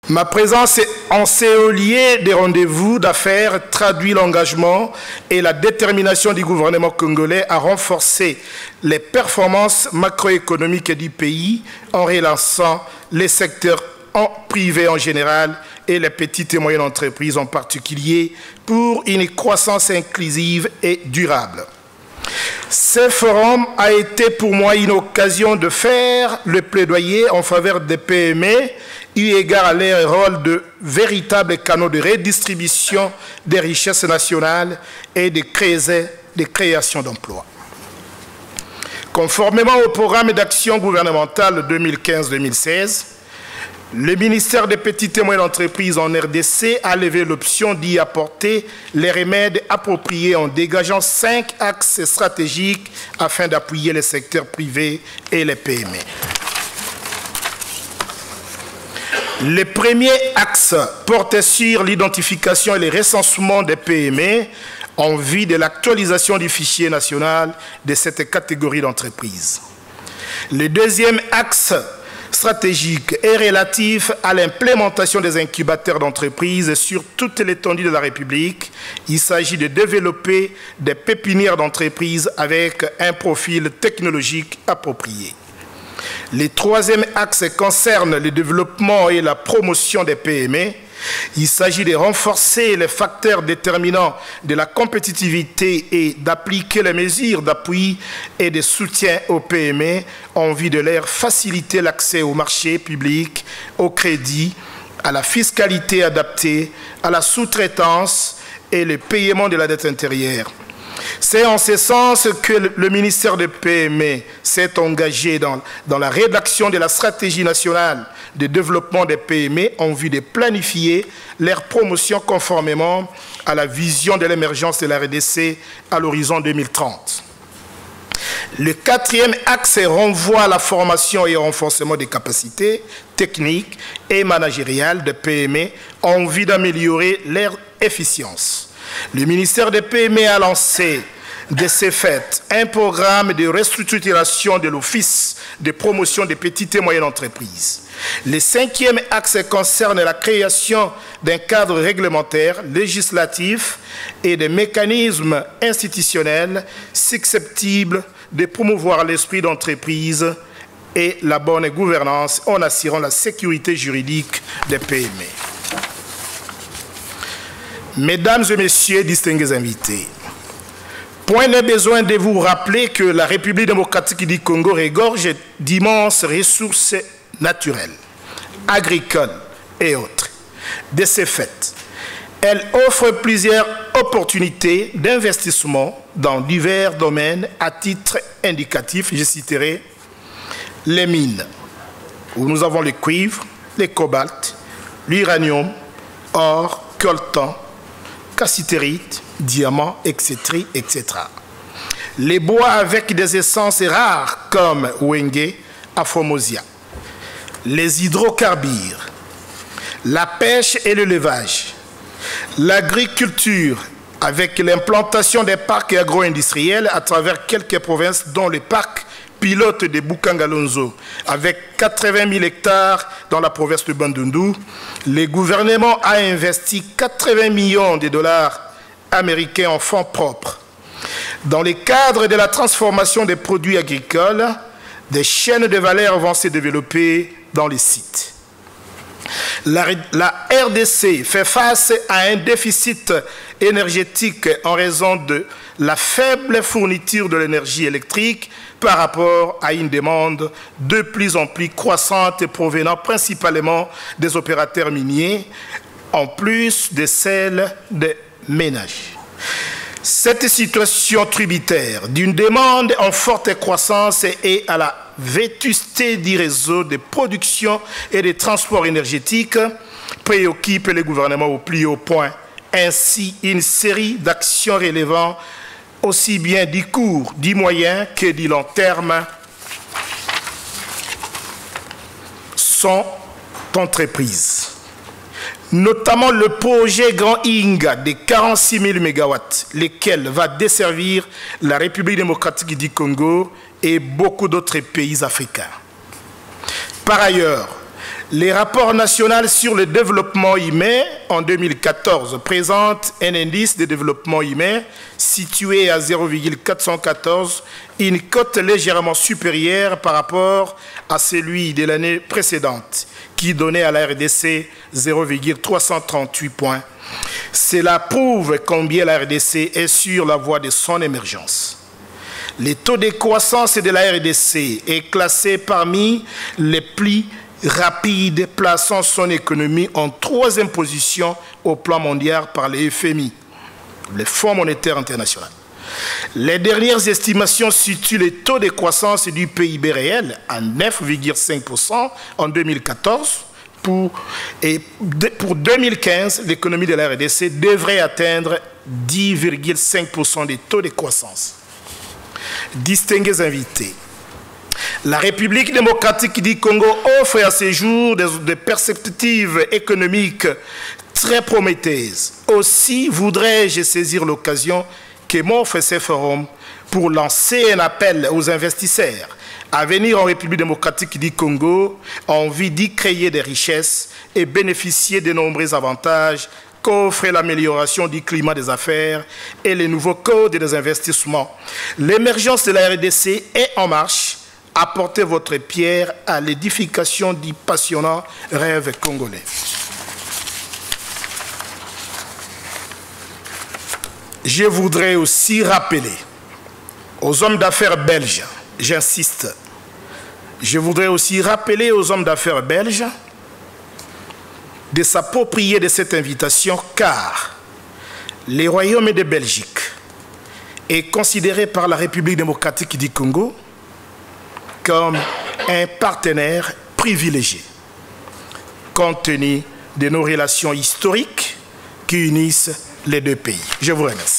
Ma présence en ces lieux des rendez-vous d'affaires traduit l'engagement et la détermination du gouvernement congolais à renforcer les performances macroéconomiques du pays en relançant les secteurs privés en général et les petites et moyennes entreprises en particulier pour une croissance inclusive et durable. Ce forum a été pour moi une occasion de faire le plaidoyer en faveur des PME, eu égard à leur rôle de véritable canaux de redistribution des richesses nationales et de création d'emplois. Conformément au programme d'action gouvernemental 2015-2016, le ministère des Petites et Moyennes Entreprises en RDC a levé l'option d'y apporter les remèdes appropriés en dégageant 5 axes stratégiques afin d'appuyer les secteurs privés et les PME. Le premier axe portait sur l'identification et le recensement des PME en vue de l'actualisation du fichier national de cette catégorie d'entreprises. Le deuxième axe stratégique est relatif à l'implémentation des incubateurs d'entreprises sur toute l'étendue de la République. Il s'agit de développer des pépinières d'entreprises avec un profil technologique approprié. Le troisième axe concerne le développement et la promotion des PME. Il s'agit de renforcer les facteurs déterminants de la compétitivité et d'appliquer les mesures d'appui et de soutien aux PME en vue de leur faciliter l'accès au marché public, au crédit, à la fiscalité adaptée, à la sous-traitance et le paiement de la dette intérieure. C'est en ce sens que le ministère des PME s'est engagé dans la rédaction de la stratégie nationale de développement des PME en vue de planifier leur promotion conformément à la vision de l'émergence de la RDC à l'horizon 2030. Le quatrième axe renvoie à la formation et au renforcement des capacités techniques et managériales des PME en vue d'améliorer leur efficience. Le ministère des PME a lancé de ce fait un programme de restructuration de l'Office de promotion des petites et moyennes entreprises. Le cinquième axe concerne la création d'un cadre réglementaire, législatif et de mécanismes institutionnels susceptibles de promouvoir l'esprit d'entreprise et la bonne gouvernance en assurant la sécurité juridique des PME. Mesdames et messieurs, distingués invités, point n'est besoin de vous rappeler que la République démocratique du Congo regorge d'immenses ressources naturelles, agricoles et autres. De ce fait, elle offre plusieurs opportunités d'investissement dans divers domaines. À titre indicatif, je citerai les mines, où nous avons le cuivre, le cobalt, l'uranium, or, coltan, cassitérite, diamants, etc., etc. Les bois avec des essences rares comme Wenge, Afomosia. Les hydrocarbures, la pêche et l'élevage, l'agriculture avec l'implantation des parcs agro-industriels à travers quelques provinces dont le parc pilote de Bukangalonzo avec 80 000 hectares dans la province de Bandundu. Le gouvernement a investi 80 millions de dollars américains en fonds propres. Dans le cadre de la transformation des produits agricoles, des chaînes de valeur vont se développer dans les sites. La RDC fait face à un déficit énergétique en raison de la faible fourniture de l'énergie électrique par rapport à une demande de plus en plus croissante provenant principalement des opérateurs miniers, en plus de celle des ménages. Cette situation tributaire d'une demande en forte croissance et à la vétusté du réseau de production et de transport énergétique préoccupe le gouvernement au plus haut point. Ainsi, une série d'actions relevant aussi bien du court, du moyen que du long terme sont entreprises. Notamment le projet Grand Inga de 46 000 MW, lequel va desservir la République démocratique du Congo et beaucoup d'autres pays africains. Par ailleurs, Les rapports nationaux sur le développement humain en 2014 présentent un indice de développement humain situé à 0,414, une cote légèrement supérieure par rapport à celui de l'année précédente, qui donnait à la RDC 0,338 points. Cela prouve combien la RDC est sur la voie de son émergence. Le taux de croissance de la RDC est classé parmi les plus rapide, plaçant son économie en 3e position au plan mondial par le FMI, le Fonds monétaire international. Les dernières estimations situent le taux de croissance du PIB réel à 9,5% en 2014. Pour 2015, l'économie de la RDC devrait atteindre 10,5% des taux de croissance. Distingués invités, la République démocratique du Congo offre à ce jour des perspectives économiques très prometteuses. Aussi voudrais-je saisir l'occasion que m'offre ce forum pour lancer un appel aux investisseurs à venir en République démocratique du Congo en vue d'y créer des richesses et bénéficier de nombreux avantages qu'offre l'amélioration du climat des affaires et les nouveaux codes des investissements. L'émergence de la RDC est en marche. Apportez votre pierre à l'édification du passionnant rêve congolais. Je voudrais aussi rappeler aux hommes d'affaires belges, j'insiste, je voudrais aussi rappeler aux hommes d'affaires belges de s'approprier de cette invitation, car le Royaume de Belgique est considéré par la République démocratique du Congo comme un partenaire privilégié, compte tenu de nos relations historiques qui unissent les deux pays. Je vous remercie.